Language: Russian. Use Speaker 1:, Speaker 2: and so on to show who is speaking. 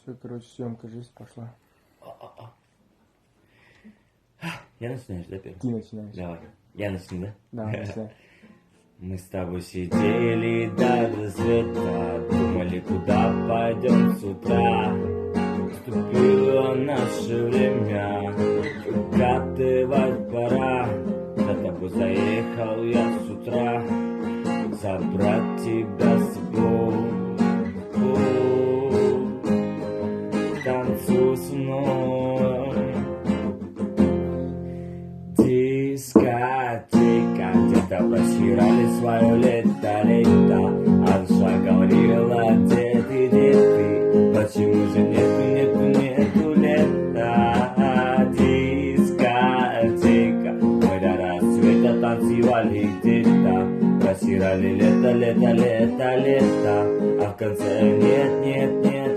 Speaker 1: Все, короче, съемка, жизнь пошла.
Speaker 2: Я начинаешь, да, первый?
Speaker 1: Ты начинаешь.
Speaker 2: Давай. Я начну, да?
Speaker 1: Да, начинай.
Speaker 2: Мы с тобой сидели до рассвета, думали, куда пойдем с утра. Наступило наше время, укатывать пора. За тобой заехал я с утра, забрать тебя с собой. Танцуй со мной. Дискотека, где-то просирали свое лето. А душа говорила, где ты? Почему же нету лета? Дискотека, мы до рассвета танцевали где-то. Просирали лето, а в конце нет